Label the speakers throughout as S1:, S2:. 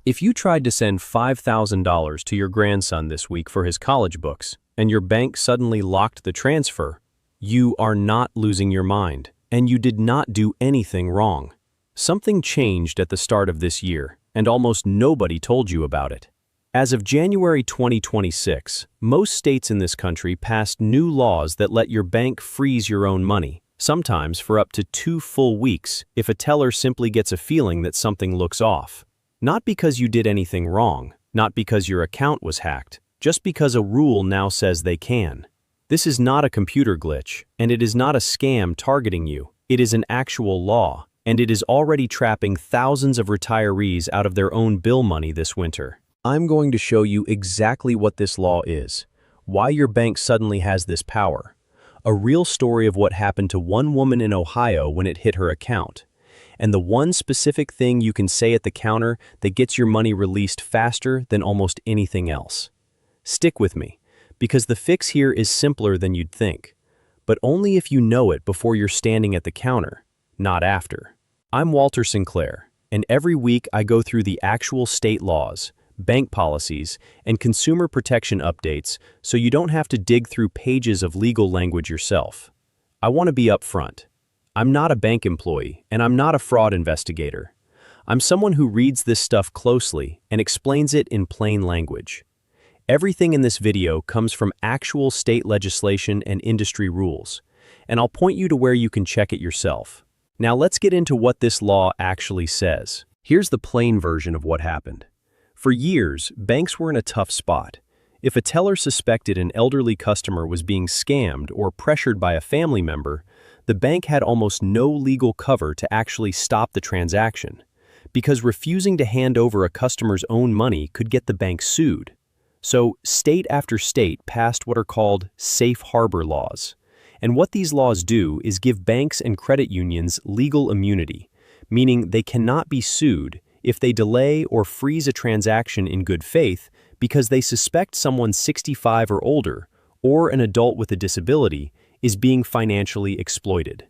S1: If you tried to send $5,000 to your grandson this week for his college books, and your bank suddenly locked the transfer, you are not losing your mind, and you did not do anything wrong. Something changed at the start of this year, and almost nobody told you about it. As of January 2026, most states in this country passed new laws that let your bank freeze your own money, sometimes for up to 2 full weeks if a teller simply gets a feeling that something looks off. Not because you did anything wrong, not because your account was hacked, just because a rule now says they can. This is not a computer glitch, and it is not a scam targeting you. It is an actual law, and it is already trapping thousands of retirees out of their own bill money this winter. I'm going to show you exactly what this law is, why your bank suddenly has this power, a real story of what happened to one woman in Ohio when it hit her account, and the one specific thing you can say at the counter that gets your money released faster than almost anything else. Stick with me, because the fix here is simpler than you'd think, but only if you know it before you're standing at the counter, not after. I'm Walter Sinclair, and every week I go through the actual state laws, bank policies, and consumer protection updates so you don't have to dig through pages of legal language yourself. I want to be upfront. I'm not a bank employee, and I'm not a fraud investigator. I'm someone who reads this stuff closely and explains it in plain language. Everything in this video comes from actual state legislation and industry rules, and I'll point you to where you can check it yourself. Now let's get into what this law actually says. Here's the plain version of what happened. For years, banks were in a tough spot. If a teller suspected an elderly customer was being scammed or pressured by a family member, the bank had almost no legal cover to actually stop the transaction, because refusing to hand over a customer's own money could get the bank sued. So, state after state passed what are called safe harbor laws. And what these laws do is give banks and credit unions legal immunity, meaning they cannot be sued if they delay or freeze a transaction in good faith because they suspect someone 65 or older, or an adult with a disability, is being financially exploited.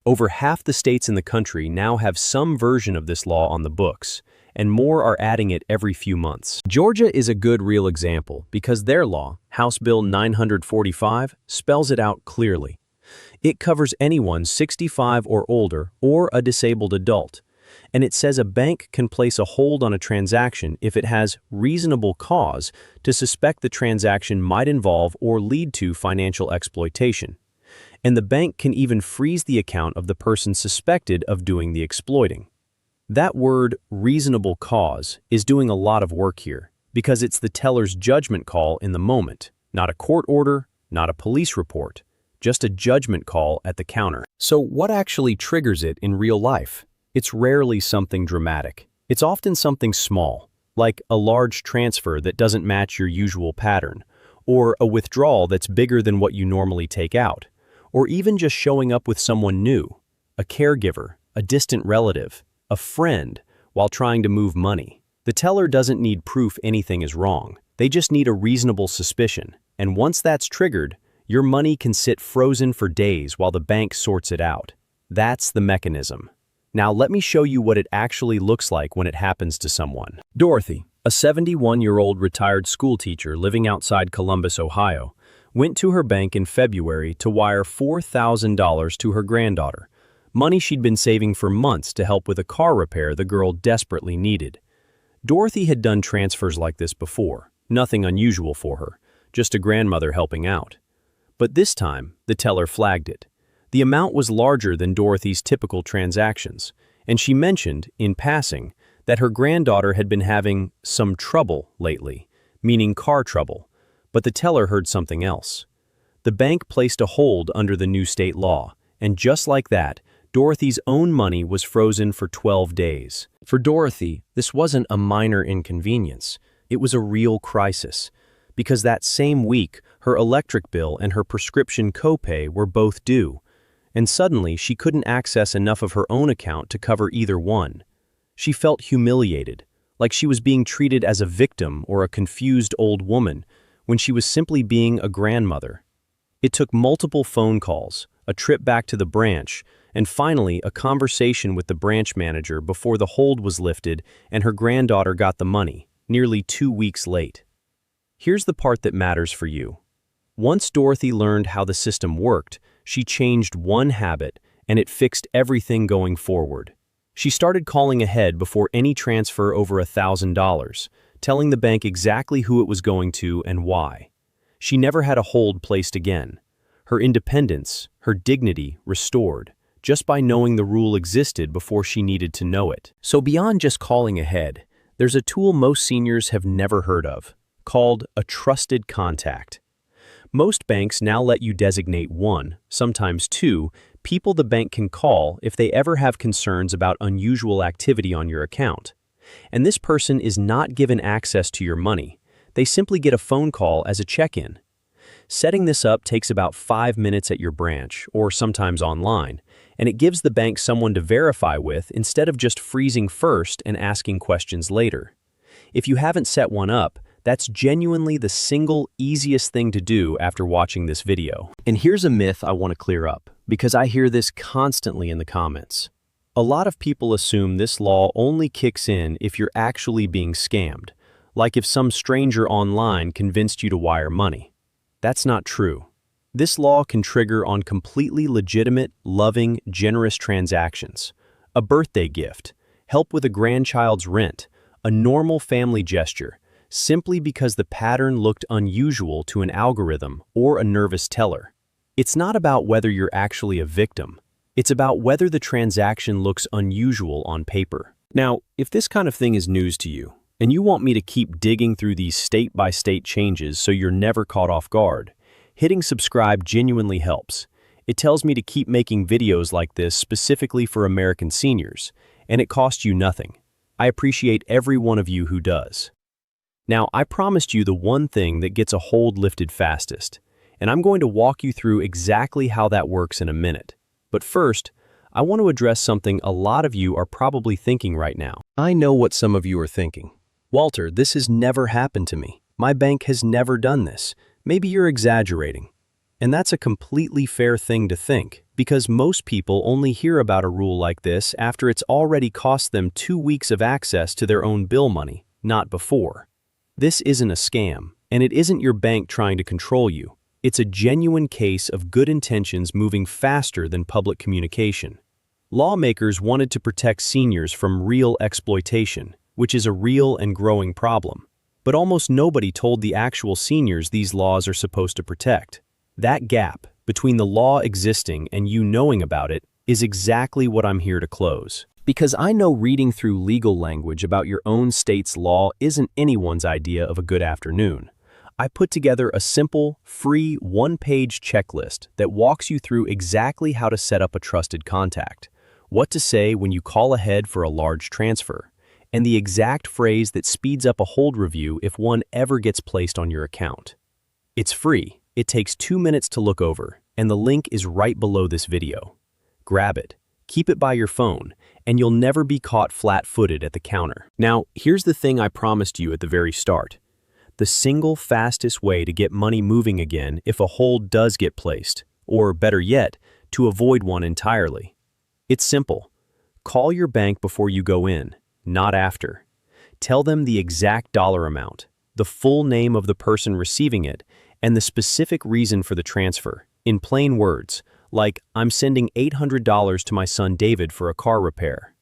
S1: Over half the states in the country now have some version of this law on the books, and more are adding it every few months. Georgia is a good real example because their law, House Bill 945, spells it out clearly. It covers anyone 65 or older or a disabled adult, and it says a bank can place a hold on a transaction if it has reasonable cause to suspect the transaction might involve or lead to financial exploitation. And the bank can even freeze the account of the person suspected of doing the exploiting. That word, reasonable cause, is doing a lot of work here because it's the teller's judgment call in the moment, not a court order, not a police report, just a judgment call at the counter. So what actually triggers it in real life? It's rarely something dramatic. It's often something small, like a large transfer that doesn't match your usual pattern, or a withdrawal that's bigger than what you normally take out, or even just showing up with someone new, a caregiver, a distant relative, a friend, while trying to move money. The teller doesn't need proof anything is wrong. They just need a reasonable suspicion, and once that's triggered, your money can sit frozen for days while the bank sorts it out. That's the mechanism. Now let me show you what it actually looks like when it happens to someone. Dorothy, a 71-year-old retired schoolteacher living outside Columbus, Ohio, went to her bank in February to wire $4,000 to her granddaughter, money she'd been saving for months to help with a car repair the girl desperately needed. Dorothy had done transfers like this before, nothing unusual for her, just a grandmother helping out. But this time, the teller flagged it. The amount was larger than Dorothy's typical transactions, and she mentioned, in passing, that her granddaughter had been having some trouble lately, meaning car trouble, but the teller heard something else. The bank placed a hold under the new state law, and just like that, Dorothy's own money was frozen for 12 days. For Dorothy, this wasn't a minor inconvenience. It was a real crisis, because that same week, her electric bill and her prescription copay were both due, and suddenly she couldn't access enough of her own account to cover either one. She felt humiliated, like she was being treated as a victim or a confused old woman, when she was simply being a grandmother. It took multiple phone calls, a trip back to the branch, And finally, a conversation with the branch manager before the hold was lifted and her granddaughter got the money, nearly 2 weeks late. Here's the part that matters for you. Once Dorothy learned how the system worked, she changed one habit, and it fixed everything going forward. She started calling ahead before any transfer over $1,000, telling the bank exactly who it was going to and why. She never had a hold placed again. Her independence, her dignity restored, just by knowing the rule existed before she needed to know it. So beyond just calling ahead, there's a tool most seniors have never heard of, called a trusted contact. Most banks now let you designate one, sometimes two, people the bank can call if they ever have concerns about unusual activity on your account. And this person is not given access to your money. They simply get a phone call as a check-in. Setting this up takes about 5 minutes at your branch, or sometimes online, and it gives the bank someone to verify with instead of just freezing first and asking questions later. If you haven't set one up, that's genuinely the single easiest thing to do after watching this video. And here's a myth I want to clear up, because I hear this constantly in the comments. A lot of people assume this law only kicks in if you're actually being scammed, like if some stranger online convinced you to wire money. That's not true. This law can trigger on completely legitimate, loving, generous transactions. A birthday gift, help with a grandchild's rent, a normal family gesture, simply because the pattern looked unusual to an algorithm or a nervous teller. It's not about whether you're actually a victim. It's about whether the transaction looks unusual on paper. Now, if this kind of thing is news to you, and you want me to keep digging through these state-by-state changes so you're never caught off guard, hitting subscribe genuinely helps. It tells me to keep making videos like this specifically for American seniors, and it costs you nothing. I appreciate every one of you who does. Now, I promised you the one thing that gets a hold lifted fastest, and I'm going to walk you through exactly how that works in a minute. But first, I want to address something a lot of you are probably thinking right now. I know what some of you are thinking. Walter, this has never happened to me. My bank has never done this. Maybe you're exaggerating. And that's a completely fair thing to think, because most people only hear about a rule like this after it's already cost them 2 weeks of access to their own bill money, not before. This isn't a scam, and it isn't your bank trying to control you. It's a genuine case of good intentions moving faster than public communication. Lawmakers wanted to protect seniors from real exploitation, which is a real and growing problem. But almost nobody told the actual seniors these laws are supposed to protect. That gap between the law existing and you knowing about it is exactly what I'm here to close. Because I know reading through legal language about your own state's law isn't anyone's idea of a good afternoon. I put together a simple, free, one-page checklist that walks you through exactly how to set up a trusted contact, what to say when you call ahead for a large transfer, and the exact phrase that speeds up a hold review if one ever gets placed on your account. It's free, it takes 2 minutes to look over, and the link is right below this video. Grab it, keep it by your phone, and you'll never be caught flat-footed at the counter. Now, here's the thing I promised you at the very start. The single fastest way to get money moving again if a hold does get placed, or better yet, to avoid one entirely. It's simple. Call your bank before you go in, not after. Tell them the exact dollar amount, the full name of the person receiving it, and the specific reason for the transfer, in plain words, like, I'm sending $800 to my son David for a car repair.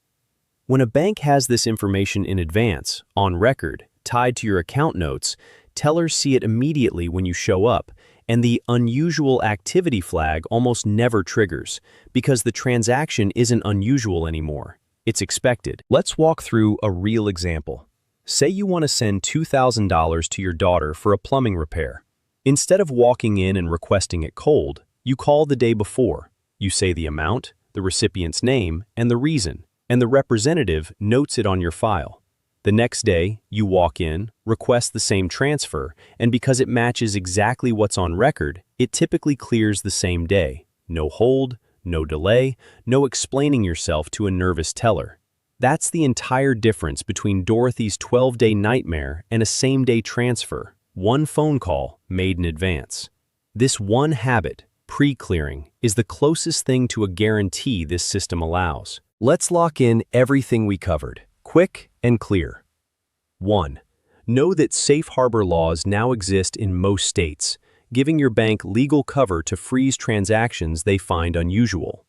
S1: When a bank has this information in advance, on record, tied to your account notes, tellers see it immediately when you show up, and the unusual activity flag almost never triggers, because the transaction isn't unusual anymore. It's expected. Let's walk through a real example. Say you want to send $2,000 to your daughter for a plumbing repair. Instead of walking in and requesting it cold, you call the day before. You say the amount, the recipient's name, and the reason, and the representative notes it on your file. The next day, you walk in, request the same transfer, and because it matches exactly what's on record, it typically clears the same day. No hold, no delay, no explaining yourself to a nervous teller. That's the entire difference between Dorothy's 12-day nightmare and a same-day transfer. One phone call made in advance. This one habit, Pre-clearing is the closest thing to a guarantee this system allows. Let's lock in everything we covered, quick and clear. 1. Know that safe harbor laws now exist in most states, giving your bank legal cover to freeze transactions they find unusual.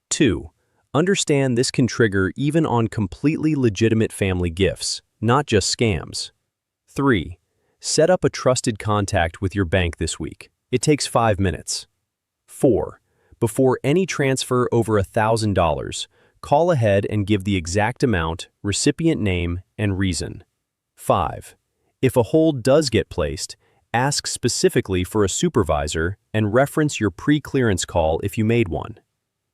S1: 2. Understand this can trigger even on completely legitimate family gifts, not just scams. 3. Set up a trusted contact with your bank this week. It takes 5 minutes. 4. Before any transfer over $1,000, call ahead and give the exact amount, recipient name, and reason. 5. If a hold does get placed, ask specifically for a supervisor and reference your pre-clearance call if you made one.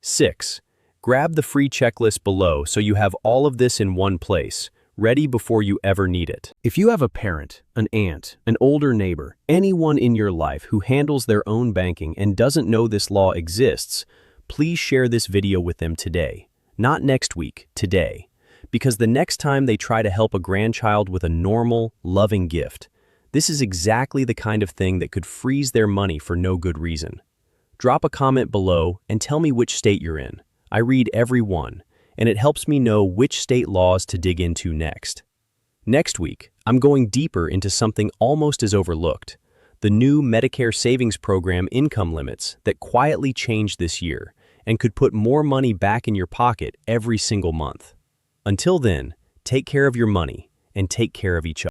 S1: 6. Grab the free checklist below so you have all of this in one place, ready before you ever need it. If you have a parent, an aunt, an older neighbor, anyone in your life who handles their own banking and doesn't know this law exists, please share this video with them today. Not next week, today. Because the next time they try to help a grandchild with a normal, loving gift, this is exactly the kind of thing that could freeze their money for no good reason. Drop a comment below and tell me which state you're in. I read every one, and it helps me know which state laws to dig into next. Next week, I'm going deeper into something almost as overlooked, the new Medicare Savings Program income limits that quietly changed this year and could put more money back in your pocket every single month. Until then, take care of your money and take care of each other.